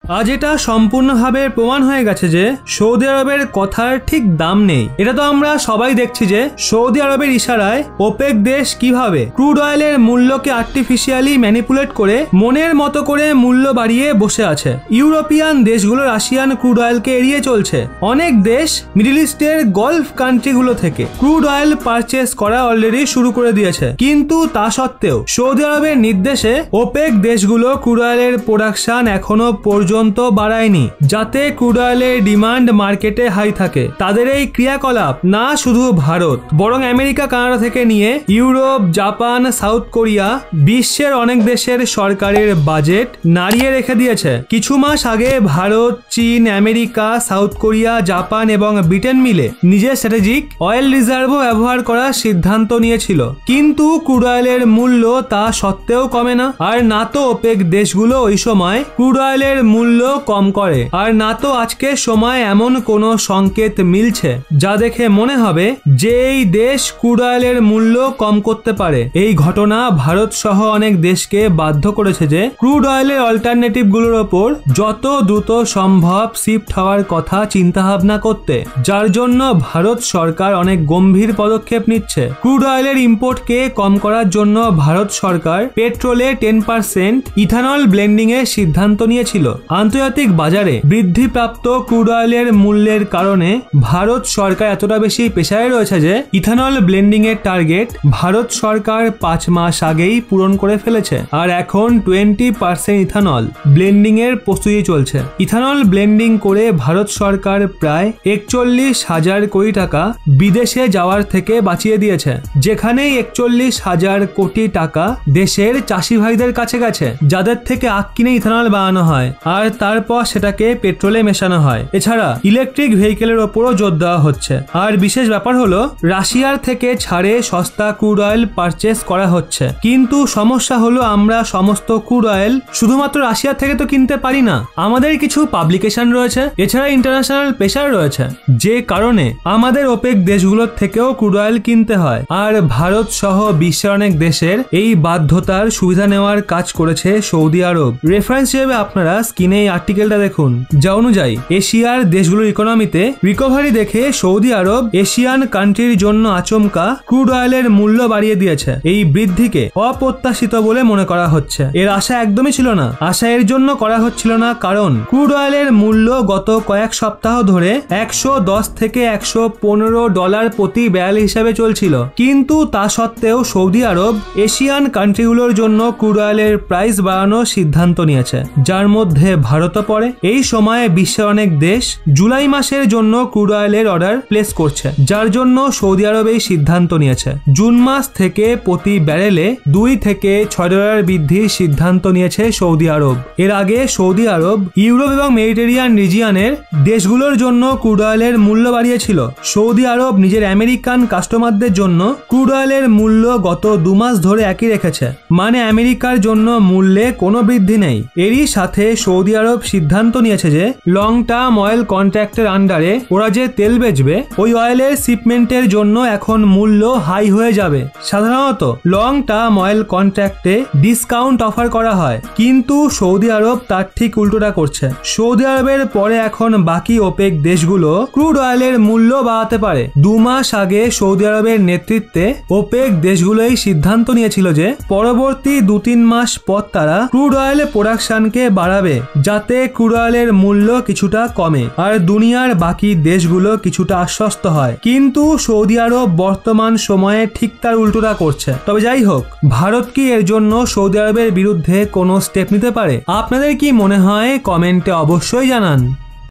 আজ এটা সম্পূর্ণভাবে প্রমাণ হয়ে গেছে যে সৌদি আরবের কথার ঠিক দাম নেই। এটা তো আমরা সবাই দেখছি যে সৌদি আরবের ইশারায় ওপেক দেশ কিভাবে ক্রুড অয়েলের মূল্যকে আর্টিফিশিয়ালি ম্যানিপুলেট করে মনের মতো করে মূল্য বাড়িয়ে বসে আছে। ইউরোপিয়ান দেশগুলো রাশিয়ান ক্রুড অয়েলকে এড়িয়ে চলছে। অনেক দেশ মিডল ইস্টের গলফ কান্ট্রিগুলো থেকে ক্রুড অয়েল পারচেস করা অলরেডি শুরু করে দিয়েছে, কিন্তু তা সত্ত্বেও সৌদি আরবের নির্দেশে ওপেক দেশগুলো ক্রুড অয়েলের প্রোডাকশন এখনো পর্যন্ত বাড়ায়নি, যাতে ক্রুড অয়েলের ডিমান্ড মার্কেটে হাই থাকে। তাদের এই ক্রিয়াকলাপ না শুধু ভারত বরং আমেরিকা, কানাডা থেকে নিয়ে ইউরোপ, জাপান, সাউথ কোরিয়া, বিশ্বের অনেক দেশের সরকারের বাজেট নাড়িয়ে রেখে দিয়েছে। কিছু মাস আগে ভারত, চীন, আমেরিকা, সাউথ কোরিয়া, জাপান এবং ব্রিটেন মিলে নিজের স্ট্র্যাটেজিক অয়েল রিজার্ভও ব্যবহার করার সিদ্ধান্ত নিয়েছিল, কিন্তু ক্রুড অয়েলের মূল্য তা সত্ত্বেও কমে না। আর না তো ওপেক দেশগুলো ওই সময় ক্রুড অয়েলের মূল্য কম করে, আর না তো আজকের সময় এমন কোনো সংকেত মিলছে যা দেখে মনে হবে যে এই দেশ ক্রুড অয়েলের মূল্য কম করতে পারে। এই ঘটনা ভারত সহ অনেক দেশকে বাধ্য করেছে যে ক্রুড অয়েলের অল্টারনেটিভ গুলোর ওপর যত দ্রুত সম্ভব শিফট হওয়ার কথা চিন্তা ভাবনা করতে, যার জন্য ভারত সরকার অনেক গম্ভীর পদক্ষেপ নিচ্ছে। ক্রুড অয়েলের ইম্পোর্টকে কম করার জন্য ভারত সরকার পেট্রোলে 10% ইথানল ব্লেন্ডিং এর সিদ্ধান্ত নিয়েছিল। আন্তর্জাতিক বাজারে বৃদ্ধিপ্রাপ্ত ক্রুড অয়েলের মূল্যের কারণে ভারত সরকার এতটা বেশি পেশায় রয়েছে যে ইথানল ব্লেন্ডিং এর টার্গেট ভারত সরকার 5 মাস আগেই পূরণ করে ফেলেছে, আর এখন 20% ইথানল ব্লেন্ডিং এর প্রস্তুতি চলছে। ইথানল ব্লেন্ডিং করে ভারত সরকার প্রায় 41,000 কোটি টাকা বিদেশে যাওয়ার থেকে বাঁচিয়ে দিয়েছে, যেখানেই 41,000 কোটি টাকা দেশের চাষি ভাইদের কাছে গেছে, যাদের থেকে আখ কিনে ইথানল বানানো হয় আর তারপর সেটাকে পেট্রোলে মেশানো হয়। এছাড়া ইলেকট্রিক ভেহিকেলের ওপরও জোর দেওয়া হচ্ছে। আর বিশেষ ব্যাপার হলো রাশিয়ার থেকে ছাড়ে সস্তা ক্রুড অয়েল পারচেস করা হচ্ছে, কিন্তু সমস্যা হলো আমরা সমস্ত ক্রুড অয়েল শুধুমাত্র রাশিয়া থেকে তো কিনতে পারি না। আমাদের কিছু পাবলিকেশন রয়েছে, এছাড়া ইন্টারন্যাশনাল প্রেসার রয়েছে, যে কারণে আমাদের ওপেক দেশগুলোর থেকেও ক্রুড অয়েল কিনতে হয়। আর ভারত সহ বিশ্বের অনেক দেশের এই বাধ্যতার সুবিধা নেওয়ার কাজ করেছে সৌদি আরব। রেফারেন্স হিসেবে আপনারা স্ক্রিনে এই আর্টিকেলটা দেখুন, যা অনুযায়ী এশিয়ার দেশগুলোর ইকোনমিতে রিকভারি দেখে সৌদি আরব এশিয়ান কান্ট্রির জন্য আচমকা ক্রুড অয়েলের মূল্য বাড়িয়ে দিয়েছে। এই বৃদ্ধিকে অপ্রত্যাশিত বলে মনে করা হচ্ছে। এর আশা একদমই ছিল না। আশা এর জন্য করা হচ্ছিল না কারণ ক্রুড অয়েলের মূল্য গত কয়েক সপ্তাহ ধরে 110 থেকে 115 ডলার প্রতি ব্যারেল হিসাবে চলছিল, কিন্তু তা সত্ত্বেও সৌদি আরব এশিয়ান কান্ট্রিগুলোর জন্য ক্রুড অয়েলের প্রাইস বাড়ানোর সিদ্ধান্ত নিয়েছে, যার মধ্যে ভারতও পড়ে। এই সময়ে বিশ্বের অনেক দেশ জুলাই মাসের জন্য ক্রুড অয়েলের অর্ডার প্লেস করছে, যার জন্য সৌদি আরব এই সিদ্ধান্ত নিয়েছে। জুন মাস থেকে প্রতি ব্যারেলে 2 থেকে 6 ডলার বৃদ্ধির সিদ্ধান্ত নিয়েছে সৌদি আরব। এর আগে সৌদি আরব ইউরোপ এবং মেডিটেরিয়ান রিজিয়নের দেশগুলোর জন্য ক্রুড অয়েলের মূল্য বাড়িয়েছিল। সৌদি আরব নিজের আমেরিকান কাস্টমারদের জন্য ক্রুড অয়েলের মূল্য গত 2 মাস ধরে একই রেখেছে, মানে আমেরিকার জন্য মূল্যে কোনো বৃদ্ধি নেই। এরই সাথে সৌদি আরব সিদ্ধান্ত নিয়েছে যে লং টার্ম অয়েল কন্ট্রাক্টের আন্ডারে ওরা যে তেল বেচবে ওই অয়েলের শিপমেন্টের জন্য এখন মূল্য হাই হয়ে যাবে। সাধারণত লং টার্ম অয়েল কন্ট্রাক্টে ডিসকাউন্ট অফার করা হয়, কিন্তু সৌদি আরব তার ঠিক উল্টোটা করছে। সৌদি আরবের পরে এখন বাকি ওপেক দেশগুলো ক্রুড অয়েলের মূল্য বাড়াতে পারে। 2 মাস আগে সৌদি আরবের নেতৃত্বে ওপেক দেশগুলোই সিদ্ধান্ত নিয়েছিল যে পরবর্তী 2-3 মাস পর তারা ক্রুড অয়েলের প্রোডাকশনকে বাড়াবে, যাতে ক্রুড অয়েলের মূল্য কিছুটা কমে আর দুনিয়ার বাকি দেশগুলো কিছুটা আশ্বস্ত হয়। কিন্তু সৌদি আরব বর্তমান সময়ে ঠিক তার উল্টোটা করছে। তবে যাই হোক, ভারত কি এর জন্য সৌদি আরবের বিরুদ্ধে কোনো স্টেপ নিতে পারে? আপনাদের কি মনে হয় কমেন্টে অবশ্যই জানান।